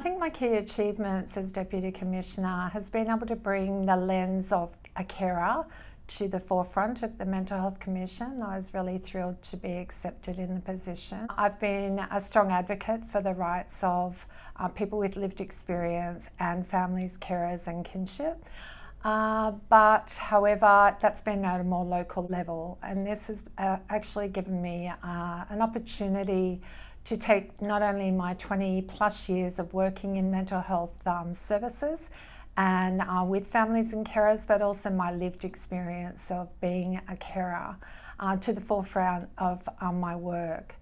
think my key achievements as Deputy Commissioner has been able to bring the lens of a carer to the forefront of the Mental Health Commission. I was really thrilled to be accepted in the position. I've been a strong advocate for the rights of people with lived experience and families, carers and kinship. But however, that's been at a more local level, and this has actually given me an opportunity to take not only my 20 plus years of working in mental health services and with families and carers, but also my lived experience of being a carer to the forefront of my work.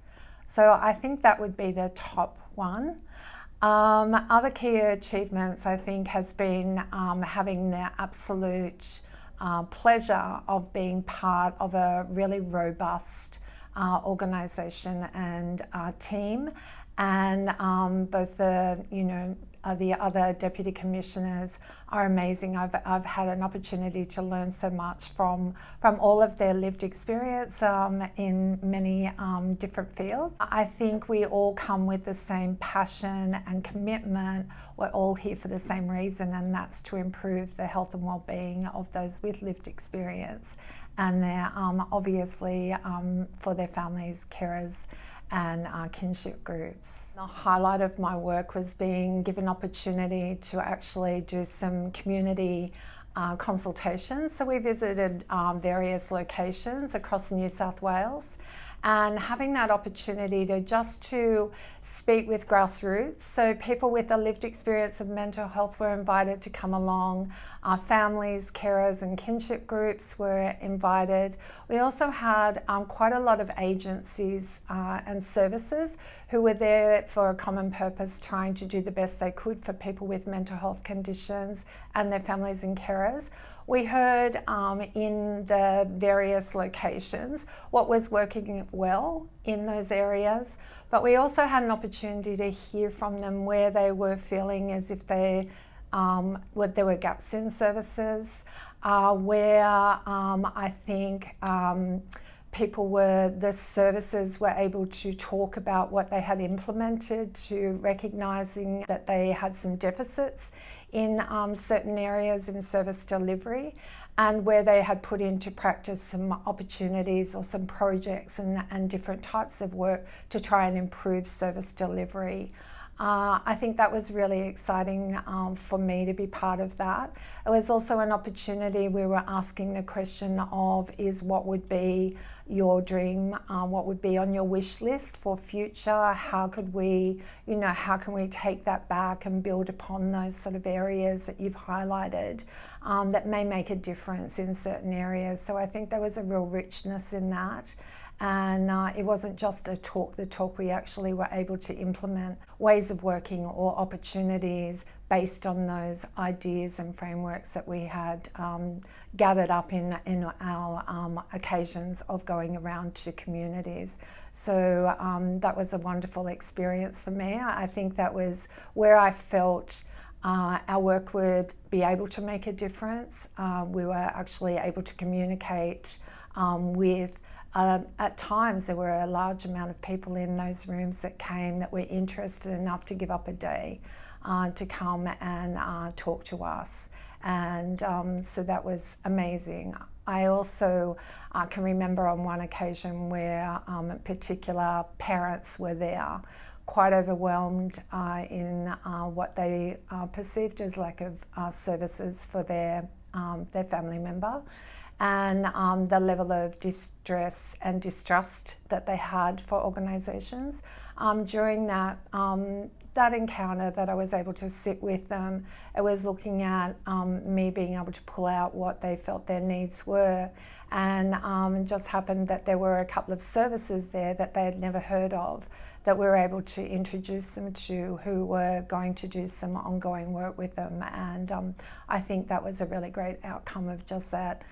So I think that would be the top one. Other key achievements I think has been having the absolute pleasure of being part of a really robust organisation and team, and both the other deputy commissioners are amazing. I've had an opportunity to learn so much from all of their lived experience in many different fields. I think we all come with the same passion and commitment. We're all here for the same reason, and that's to improve the health and well-being of those with lived experience, and they're obviously for their families, carers and kinship groups. The highlight of my work was being given opportunity to actually do some community consultations. So we visited various locations across New South Wales, and having that opportunity to speak with grassroots. So people with a lived experience of mental health were invited to come along. Our families, carers and kinship groups were invited. We also had quite a lot of agencies and services who were there for a common purpose, trying to do the best they could for people with mental health conditions and their families and carers. We heard in the various locations what was working well in those areas, but we also had an opportunity to hear from them where they were feeling as if there were gaps in services, where I think the services were able to talk about what they had implemented, to recognising that they had some deficits in certain areas in service delivery, and where they had put into practice some opportunities or some projects and different types of work to try and improve service delivery. I think that was really exciting for me to be part of that. It was also an opportunity. We were asking the question of what would be your dream, what would be on your wish list for future? How can we take that back and build upon those sort of areas that you've highlighted that may make a difference in certain areas? So I think there was a real richness in that. And it wasn't just the talk, we actually were able to implement ways of working or opportunities based on those ideas and frameworks that we had gathered up in our occasions of going around to communities. So that was a wonderful experience for me. I think that was where I felt our work would be able to make a difference. We were actually able to communicate with at times there were a large amount of people in those rooms that came that were interested enough to give up a day to come and talk to us, and so that was amazing. I also can remember on one occasion where particular parents were there, quite overwhelmed in what they perceived as lack of services for their family member, and the level of distress and distrust that they had for organisations. During that encounter that I was able to sit with them, it was looking at me being able to pull out what they felt their needs were, and it just happened that there were a couple of services there that they had never heard of that we were able to introduce them to, who were going to do some ongoing work with them. And I think that was a really great outcome of just that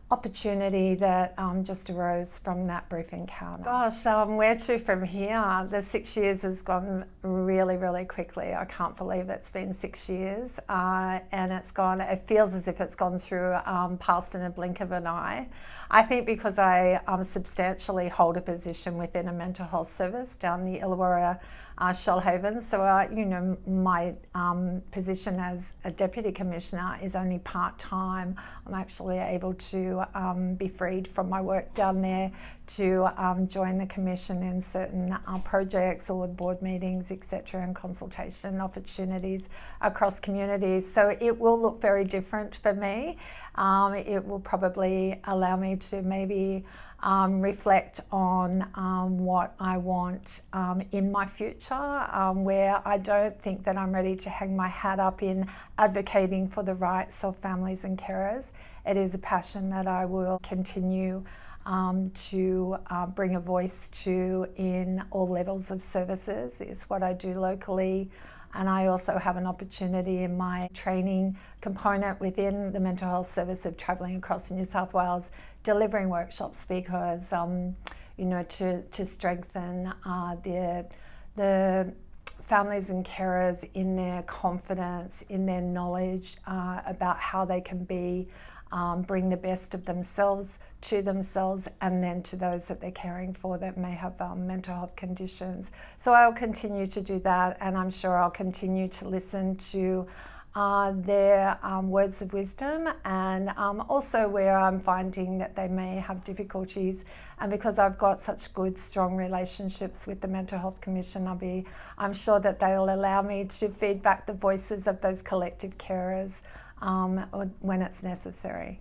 opportunity that just arose from that brief encounter. Gosh, where to from here? The 6 years has gone really, really quickly. I can't believe it's been 6 years, and it feels as if it's gone through past in a blink of an eye. I think because I substantially hold a position within a mental health service down the Illawarra Shoalhaven. So, my position as a Deputy Commissioner is only part-time. I'm actually able to be freed from my work down there to join the Commission in certain projects or board meetings, etc., and consultation opportunities across communities. So it will look very different for me. It will probably allow me to maybe reflect on what I want in my future, where I don't think that I'm ready to hang my hat up in advocating for the rights of families and carers. It is a passion that I will continue to bring a voice to in all levels of services. It's what I do locally. And I also have an opportunity in my training component within the mental health service of travelling across New South Wales, delivering workshops because, to strengthen the families and carers in their confidence, in their knowledge about how they can bring the best of themselves to themselves and then to those that they're caring for that may have mental health conditions. So I'll continue to do that, and I'm sure I'll continue to listen to their words of wisdom, and also where I'm finding that they may have difficulties. And because I've got such good, strong relationships with the Mental Health Commission, I'm sure that they'll allow me to feed back the voices of those collective carers when it's necessary.